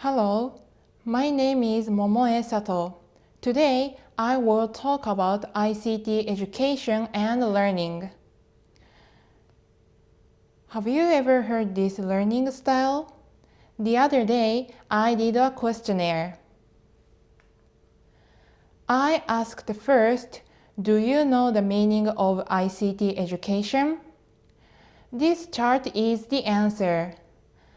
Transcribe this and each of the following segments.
Hello, my name is Momoe Sato. Today, I will talk about ICT education and learning. Have you ever heard this learning style? The other day, I did a questionnaire. I asked first, do you know the meaning of ICT education? This chart is the answer.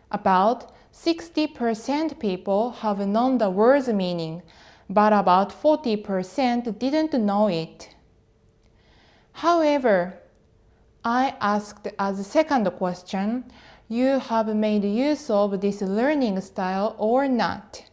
About 60% people have known the word's meaning, but about 40% didn't know it. However, I asked as a second question, you have made use of this learning style or not?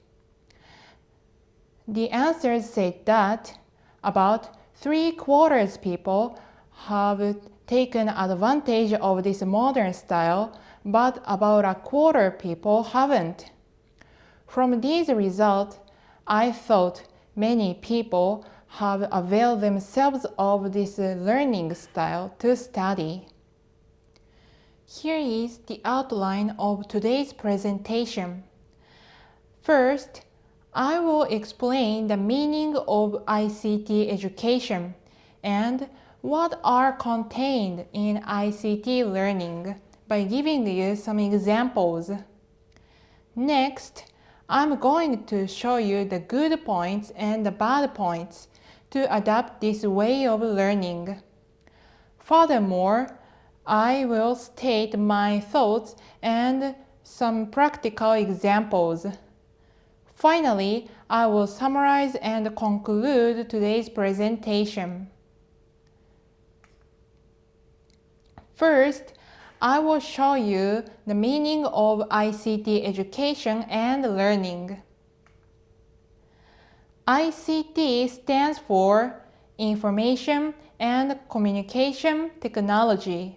The answers said that about 3/4 people have taken advantage of this modern style, but about 1/4 people haven't. From these results, I thought many people have availed themselves of this learning style to study. Here is the outline of today's presentation. First, I will explain the meaning of ICT education and what are contained in ICT learning by giving you some examples. Next, I'm going to show you the good points and the bad points to adapt this way of learning. Furthermore, I will state my thoughts and some practical examples. Finally, I will summarize and conclude today's presentation. First, I will show you the meaning of ICT education and learning. ICT stands for Information and Communication Technology.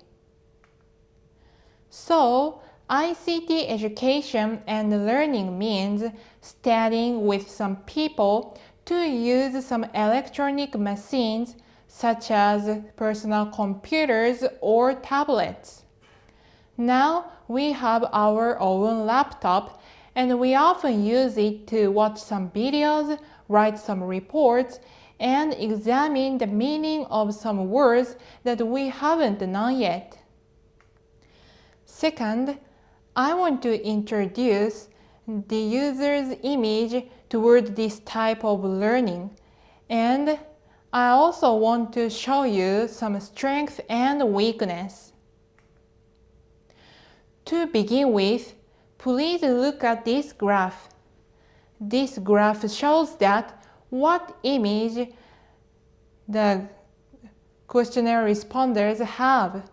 So, ICT education and learning means studying with some people to use some electronic machines such as personal computers or tablets. Now we have our own laptop and we often use it to watch some videos, write some reports, and examine the meaning of some words that we haven't known yet. Second, I want to introduce the user's image toward this type of learning, and I also want to show you some strength and weakness. To begin with, please look at this graph. This graph shows that what image the questionnaire responders have.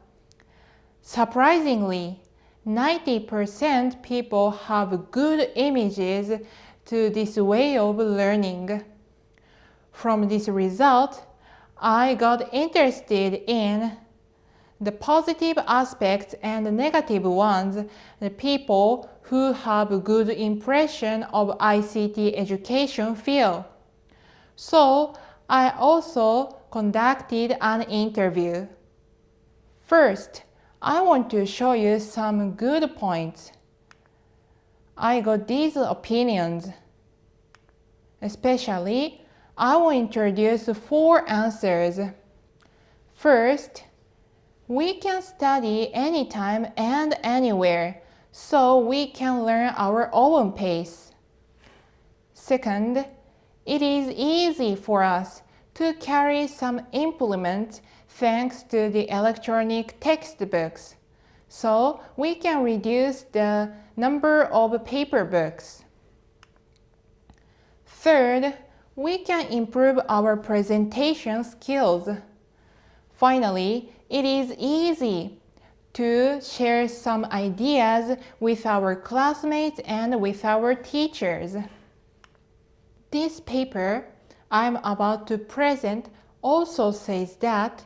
Surprisingly, 90% people have good images to this way of learning. From this result, I got interested in the positive aspects and the negative ones, the people who have a good impression of ICT education feel. So, I also conducted an interview. First, I want to show you some good points. I got these opinions. Especially, I will introduce 4 answers. First, we can study anytime and anywhere, so we can learn our own pace. Second, it is easy for us to carry some implements thanks to the electronic textbooks, so we can reduce the number of paper books. Third, we can improve our presentation skills. Finally, it is easy to share some ideas with our classmates and with our teachers. This paper I'm about to present also says that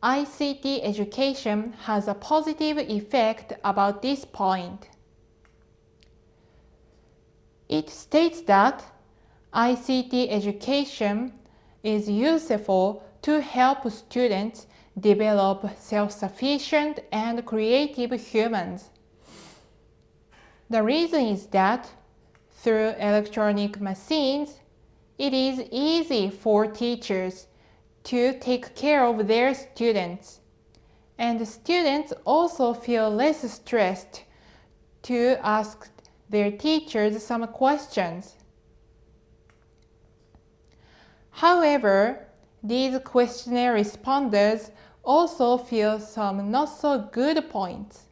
ICT education has a positive effect about this point. It states that ICT education is useful to help students develop self-sufficient and creative humans. The reason is that through electronic machines, it is easy for teachers to take care of their students, and students also feel less stressed to ask their teachers some questions. However, these questionnaire responders also feel some not so good points.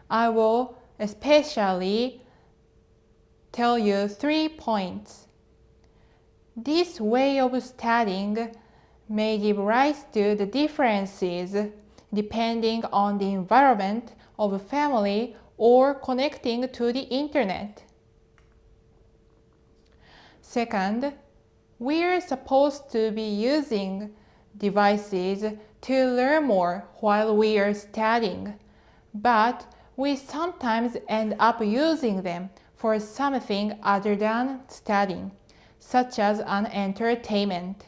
I will especially tell you 3 points. This way of studying may give rise to the differences depending on the environment of a family or connecting to the internet. Second, we are supposed to be using devices to learn more while we are studying, but we sometimes end up using them for something other than studying, such as an entertainment.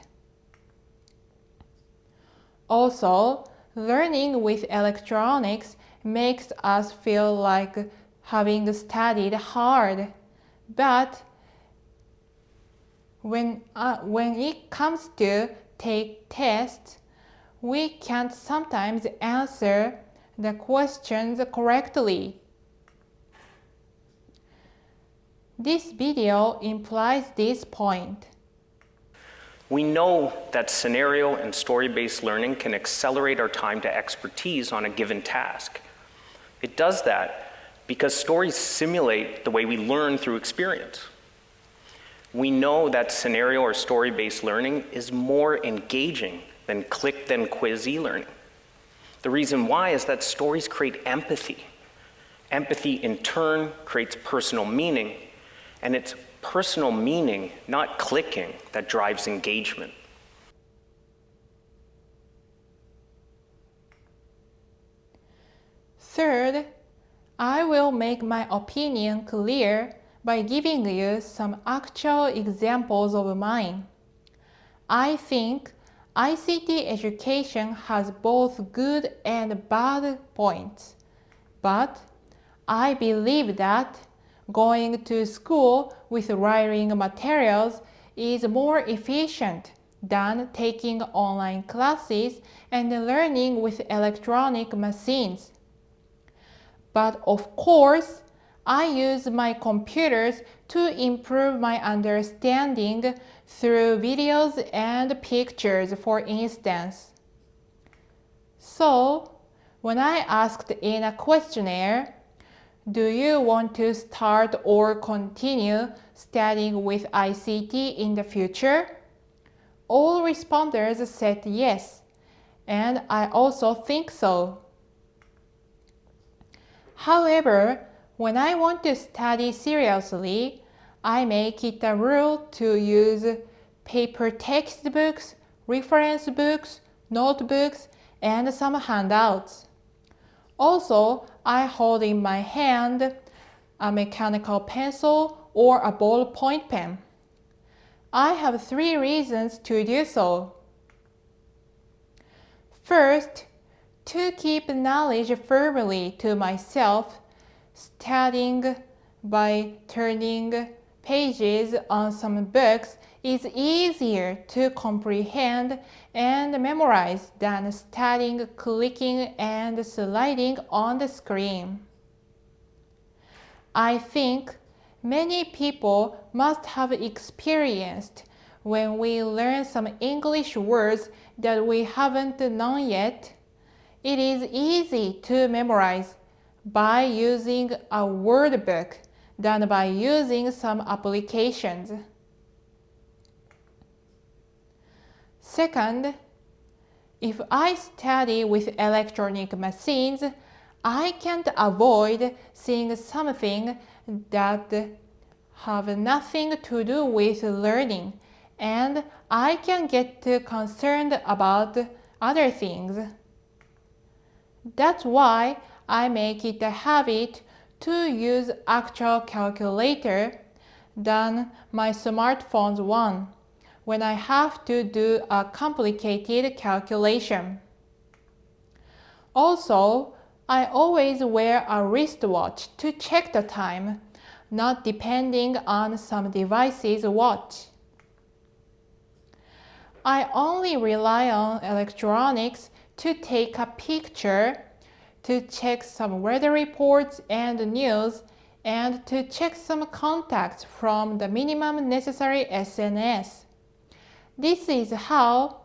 Also, learning with electronics makes us feel like having studied hard, but when it comes to take tests, we can't sometimes answer the questions correctly. This video implies this point. We know that scenario and story-based learning can accelerate our time to expertise on a given task. It does that because stories simulate the way we learn through experience. We know that scenario or story-based learning is more engaging than click then quiz e-learning. The reason why is that stories create empathy. Empathy in turn creates personal meaning, and it's personal meaning, not clicking, that drives engagement. Third, I will make my opinion clear by giving you some actual examples of mine. I think ICT education has both good and bad points, but I believe that going to school with writing materials is more efficient than taking online classes and learning with electronic machines. But of course, I use my computers to improve my understanding through videos and pictures, for instance. So, when I asked in a questionnaire, do you want to start or continue studying with ICT in the future? All responders said yes, and I also think so. However, when I want to study seriously, I make it a rule to use paper textbooks, reference books, notebooks, and some handouts. Also, I hold in my hand a mechanical pencil or a ballpoint pen. I have 3 reasons to do so. First, to keep knowledge firmly to myself, studying by turning pages on some books is easier to comprehend and memorize than studying, clicking, and sliding on the screen. I think many people must have experienced when we learn some English words that we haven't known yet. It is easy to memorize by using a word book than by using some applications. Second, if I study with electronic machines, I can't avoid seeing something that have nothing to do with learning, and I can get concerned about other things. That's why I make it a habit to use actual calculator than my smartphone's one when I have to do a complicated calculation. Also, I always wear a wristwatch to check the time, not depending on some device's watch. I only rely on electronics to take a picture, to check some weather reports and news, and to check some contacts from the minimum necessary SNS. This is how,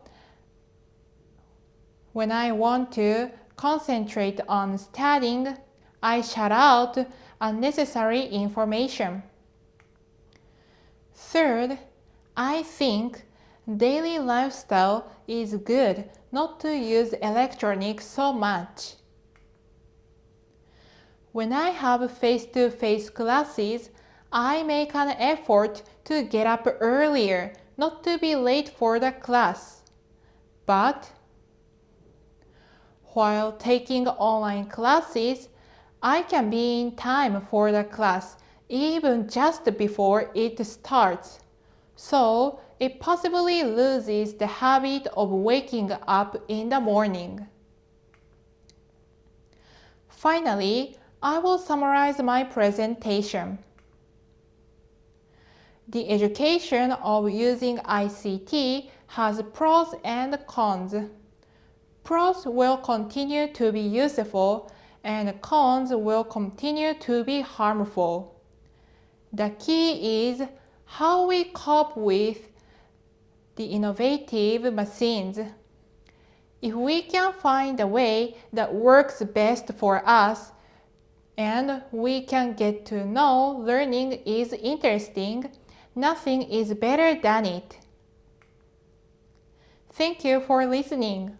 when I want to concentrate on studying, I shut out unnecessary information. Third, I think daily lifestyle is good not to use electronics so much. When I have face-to-face classes, I make an effort to get up earlier, not to be late for the class. But while taking online classes, I can be in time for the class even just before it starts. So it possibly loses the habit of waking up in the morning. Finally, I will summarize my presentation. The education of using ICT has pros and cons. Pros will continue to be useful, and cons will continue to be harmful. The key is how we cope with the innovative machines. If we can find a way that works best for us, and we can get to know learning is interesting, nothing is better than it. Thank you for listening.